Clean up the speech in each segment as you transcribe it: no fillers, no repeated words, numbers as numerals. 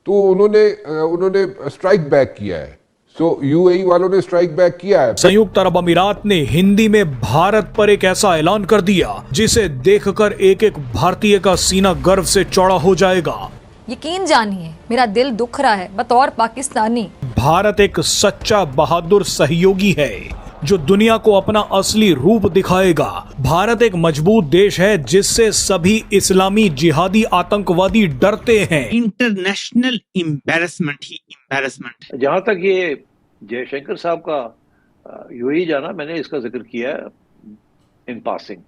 تو انہوں نے اسٹرائک بیک کیا ہے. سو یو اے ای والوں نے اسٹرائک بیک کیا ہے. संयुक्त अरब अमीरात ने हिंदी में भारत पर एक ऐसा ऐलान कर दिया जिसे देखकर एक एक भारतीय का सीना गर्व से चौड़ा हो जाएगा. यकीन जानिए मेरा दिल दुख रहा है बतौर पाकिस्तानी. भारत एक सच्चा बहादुर सहयोगी है जो दुनिया को अपना असली रूप दिखाएगा. भारत एक मजबूत देश है जिससे सभी इस्लामी जिहादी आतंकवादी डरते हैं. इंटरनेशनल एम्बैरेसमेंट ही एम्बैरेसमेंट है. जहाँ तक ये जयशंकर साहब का यूएई जाना, मैंने इसका जिक्र किया है इन पासिंग,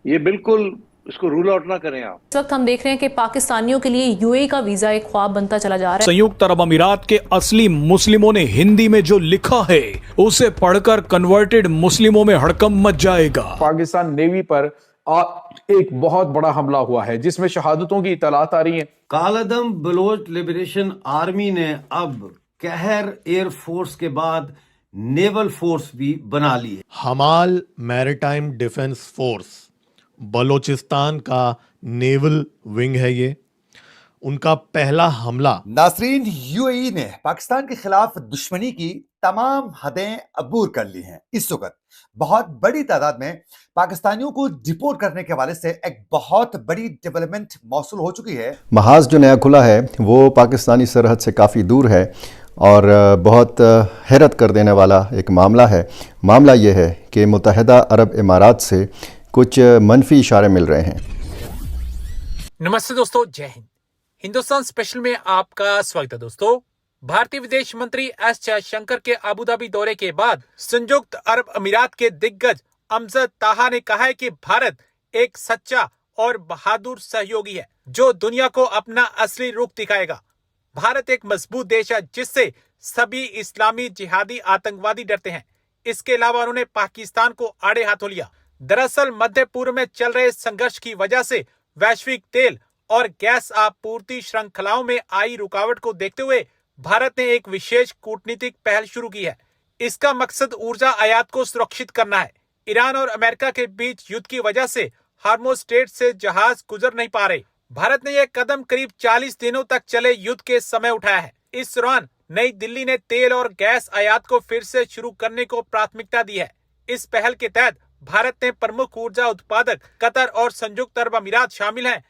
ये बिल्कुल इसको रूल आउट ना करें आप. इस वक्त हम देख रहे हैं कि पाकिस्तानियों के लिए यूएई का वीजा एक ख्वाब बनता चला जा रहा है. संयुक्त अरब अमीरात के असली मुस्लिमों ने हिंदी में जो लिखा है उसे पढ़कर कन्वर्टेड मुस्लिमों में हड़कंप मच जाएगा. पाकिस्तान नेवी पर एक बहुत बड़ा हमला हुआ है जिसमें शहादतों की इतलात आ रही हैं. कालादम बलोच लिबरेशन आर्मी ने अब कहर एयर फोर्स के बाद नेवल फोर्स भी बना ली है. हमाल मैरिटाइम डिफेंस फोर्स बलोचिस्तान का नेवल विंग है. ये उनका पहला हमला. नासरीन, यूएई ने पाकिस्तान के खिलाफ दुश्मनी की तमाम हदें अबूर कर ली हैं. इस वक्त बहुत बड़ी तादाद में पाकिस्तानियों को डिपोर्ट करने के हवाले से एक बहुत बड़ी डेवलपमेंट मौसूल हो चुकी है. महाज जो नया खुला है वो पाकिस्तानी सरहद से काफ़ी दूर है और बहुत हैरत कर देने वाला एक मामला है. मामला ये है कि मुत्तहिदा अरब इमारात से कुछ मनफी इशारे मिल रहे हैं. नमस्ते दोस्तों, जय हिंद. हिंदुस्तान स्पेशल में आपका स्वागत है. दोस्तों, भारतीय विदेश मंत्री एस जयशंकर के अबू धाबी दौरे के बाद संयुक्त अरब अमीरात के दिग्गज अमजद ताहा ने कहा है कि भारत एक सच्चा और बहादुर सहयोगी है जो दुनिया को अपना असली रुख दिखाएगा. भारत एक मजबूत देश है जिससे सभी इस्लामी जिहादी आतंकवादी डरते हैं. इसके अलावा उन्होंने पाकिस्तान को आड़े हाथों लिया. दरअसल मध्य पूर्व में चल रहे संघर्ष की वजह से वैश्विक तेल और गैस आपूर्ति श्रृंखलाओं में आई रुकावट को देखते हुए भारत ने एक विशेष कूटनीतिक पहल शुरू की है. इसका मकसद ऊर्जा आयात को सुरक्षित करना है. ईरान और अमेरिका के बीच युद्ध की वजह से हार्मोज स्ट्रेट से जहाज गुजर नहीं पा रहे. भारत ने यह कदम करीब 40 दिनों तक चले युद्ध के समय उठाया है. इस दौरान नई दिल्ली ने तेल और गैस आयात को फिर से शुरू करने को प्राथमिकता दी है. इस पहल के तहत भारत ने प्रमुख ऊर्जा उत्पादक कतर और संयुक्त अरब अमीरात शामिल हैं.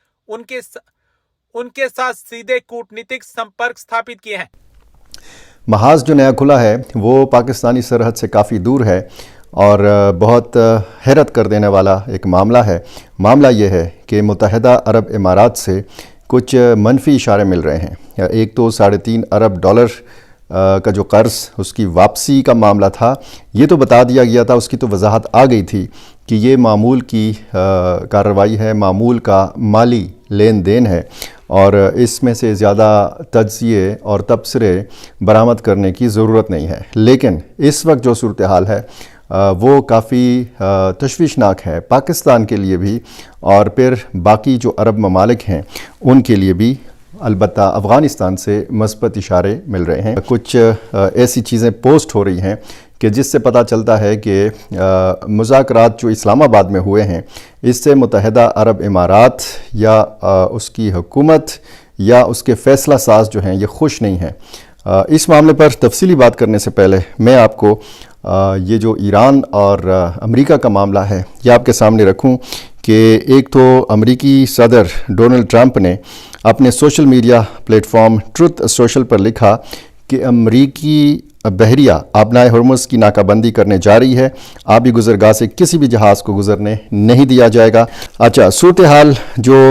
उनके साथ सीधे कूटनीतिक संपर्क स्थापित किए हैं. महाज जो नया खुला है वो पाकिस्तानी सरहद से काफ़ी दूर है और बहुत हैरत कर देने वाला एक मामला है. मामला ये है कि मुत्तहिदा अरब इमारात से कुछ मनफी इशारे मिल रहे हैं. एक तो $3.5 अरब का जो कर्ज़ उसकी वापसी का मामला था, ये तो बता दिया गया था, उसकी तो वजाहत आ गई थी कि ये मामूल की कार्रवाई है, मामूल का माली लेन देन है और इसमें से ज़्यादा तज्ज़िये और तबसरे बरामद करने की ज़रूरत नहीं है. लेकिन इस वक्त जो सूरत हाल है वो काफ़ी तशवीशनाक है पाकिस्तान के लिए भी और फिर बाकी जो अरब ममालिक हैं उनके लिए भी. अलबत्ता अफ़गानिस्तान से मस्बत इशारे मिल रहे हैं. कुछ ऐसी चीज़ें पोस्ट हो रही हैं कि जिससे पता चलता है कि मुज़ाकरात जो इस्लामाबाद में हुए हैं इससे मुत्तहिदा अरब इमारात या उसकी हुकूमत या उसके फ़ैसला साज जो हैं ये खुश नहीं हैं. इस मामले पर तफसीली बात करने से पहले मैं आपको ये जो ईरान और अमेरिका का मामला है ये आपके सामने रखूं कि एक तो अमेरिकी सदर डोनाल्ड ट्रंप ने अपने social media platform truth social पर लिखा कि अमेरिकी बहरिया आबनाए हर्मुज़ की नाकाबंदी करने जा रही है. आबी गुज़रगाह से किसी भी जहाज़ को गुज़रने नहीं दिया जाएगा. अच्छा, सूरत हाल जो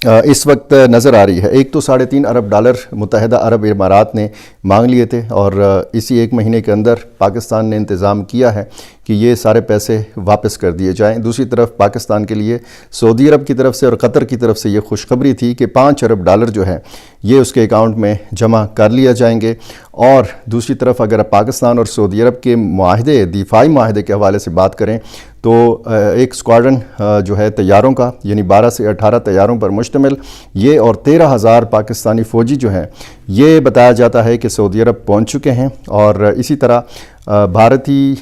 इस वक्त नज़र आ रही है, एक तो $3.5 अरब मुत्तहिदा अरब इमारात ने मांग लिए थे और इसी एक महीने के अंदर पाकिस्तान ने इंतज़ाम किया है कि ये सारे पैसे वापस कर दिए जाएं. दूसरी तरफ पाकिस्तान के लिए सऊदी अरब की तरफ से और कतर की तरफ से ये खुशखबरी थी कि $5 अरब जो है ये उसके अकाउंट में जमा कर लिया जाएंगे. और दूसरी तरफ अगर पाकिस्तान और सऊदी अरब के माहदे, दिफाई माहदे के हवाले से बात करें तो एक स्क्वाड्रन जो है तैयारों का, यानी 12 से 18 तैयारों पर मुश्तमिल ये और 13,000 पाकिस्तानी फ़ौजी जो हैं یہ بتایا جاتا ہے کہ سعودی عرب پہنچ چکے ہیں، اور اسی طرح بھارتی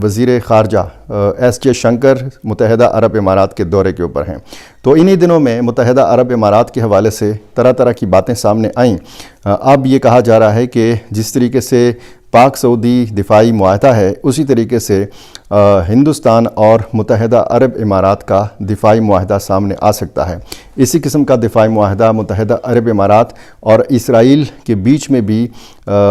وزیر خارجہ ایس جے شنکر متحدہ عرب امارات کے دورے کے اوپر ہیں۔ تو انہی دنوں میں متحدہ عرب امارات کے حوالے سے طرح طرح کی باتیں سامنے آئیں۔ اب یہ کہا جا رہا ہے کہ جس طریقے سے پاک سعودی دفاعی معاہدہ ہے، اسی طریقے سے ہندوستان اور متحدہ عرب امارات کا دفاعی معاہدہ سامنے آ سکتا ہے۔ اسی قسم کا دفاعی معاہدہ متحدہ عرب امارات اور اسرائیل کے بیچ میں بھی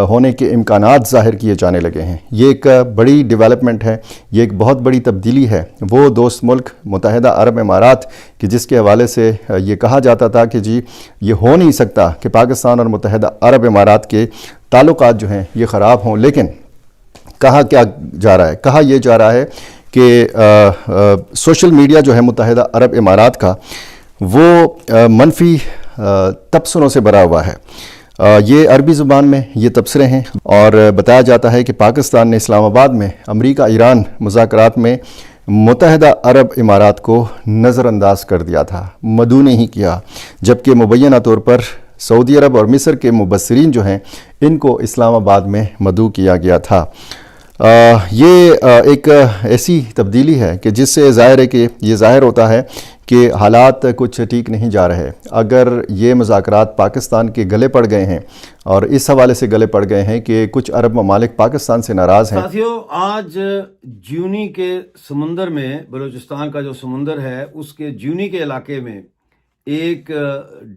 ہونے کے امکانات ظاہر کیے جانے لگے ہیں۔ یہ ایک بڑی ڈیولپمنٹ ہے، یہ ایک بہت بڑی تبدیلی ہے۔ وہ دوست ملک متحدہ عرب امارات کہ جس کے حوالے سے یہ کہا جاتا تھا کہ جی یہ ہو نہیں سکتا کہ پاکستان اور متحدہ عرب امارات کے تعلقات جو ہیں یہ خراب ہوں، لیکن کہا کیا جا رہا ہے؟ کہا یہ جا رہا ہے کہ سوشل میڈیا جو ہے متحدہ عرب امارات کا وہ منفی تبصروں سے بھرا ہوا ہے۔ یہ عربی زبان میں یہ تبصرے ہیں، اور بتایا جاتا ہے کہ پاکستان نے اسلام آباد میں امریکہ ایران مذاکرات میں متحدہ عرب امارات کو نظر انداز کر دیا تھا، مدعو نہیں کیا، جبکہ مبینہ طور پر سعودی عرب اور مصر کے مبصرین جو ہیں ان کو اسلام آباد میں مدعو کیا گیا تھا۔ یہ ایک ایسی تبدیلی ہے کہ جس سے ظاہر ہے کہ یہ ظاہر ہوتا ہے کہ حالات کچھ ٹھیک نہیں جا رہے۔ اگر یہ مذاکرات پاکستان کے گلے پڑ گئے ہیں، اور اس حوالے سے گلے پڑ گئے ہیں کہ کچھ عرب ممالک پاکستان سے ناراض ہیں۔ ساتھیوں، آج جیونی کے سمندر میں، بلوچستان کا جو سمندر ہے اس کے جیونی کے علاقے میں ایک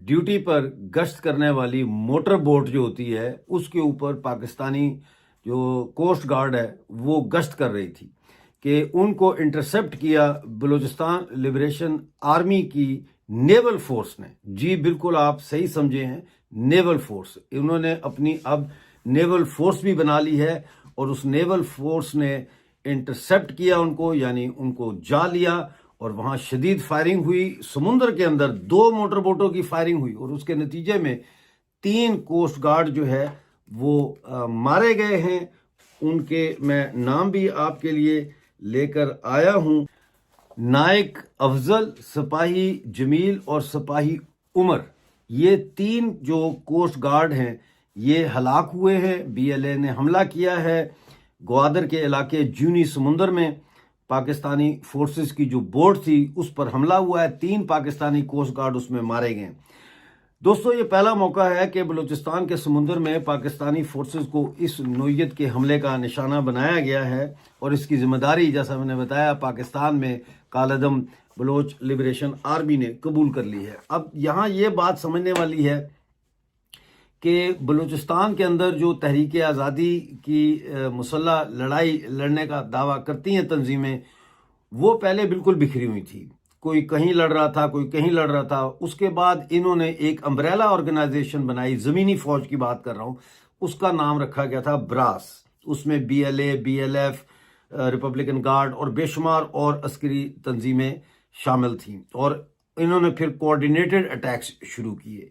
ڈیوٹی پر گشت کرنے والی موٹر بوٹ جو ہوتی ہے اس کے اوپر پاکستانی جو کوسٹ گارڈ ہے وہ گشت کر رہی تھی کہ ان کو انٹرسپٹ کیا بلوچستان لبریشن آرمی کی نیول فورس نے۔ جی بالکل آپ صحیح سمجھے ہیں، نیول فورس۔ انہوں نے اپنی اب نیول فورس بھی بنا لی ہے، اور اس نیول فورس نے انٹرسپٹ کیا ان کو، یعنی ان کو جا لیا، اور وہاں شدید فائرنگ ہوئی۔ سمندر کے اندر 2 موٹر بوٹوں کی فائرنگ ہوئی، اور اس کے نتیجے میں 3 کوسٹ گارڈ جو ہے وہ مارے گئے ہیں۔ ان کے میں نام بھی آپ کے لیے لے کر آیا ہوں: نائک افضل، سپاہی جمیل اور سپاہی عمر۔ یہ 3 جو کوسٹ گارڈ ہیں یہ ہلاک ہوئے ہیں۔ بی ایل اے نے حملہ کیا ہے گوادر کے علاقے جیونی سمندر میں، پاکستانی فورسز کی جو بوٹ تھی اس پر حملہ ہوا ہے، 3 پاکستانی کوسٹ گارڈ اس میں مارے گئے۔ دوستو، یہ پہلا موقع ہے کہ بلوچستان کے سمندر میں پاکستانی فورسز کو اس نوعیت کے حملے کا نشانہ بنایا گیا ہے، اور اس کی ذمہ داری جیسا میں نے بتایا پاکستان میں کالعدم بلوچ لبریشن آرمی نے قبول کر لی ہے۔ اب یہاں یہ بات سمجھنے والی ہے کہ بلوچستان کے اندر جو تحریک آزادی کی مسلح لڑائی لڑنے کا دعویٰ کرتی ہیں تنظیمیں، وہ پہلے بالکل بکھری ہوئی تھی، کوئی کہیں لڑ رہا تھا، کوئی کہیں لڑ رہا تھا۔ اس کے بعد انہوں نے ایک امبریلا آرگنائزیشن بنائی، زمینی فوج کی بات کر رہا ہوں، اس کا نام رکھا گیا تھا براس۔ اس میں B L A, B L F, Republican Guard اور بے شمار اور عسکری تنظیمیں شامل تھیں، اور انہوں نے پھر کوآرڈینیٹڈ اٹیکس شروع کیے۔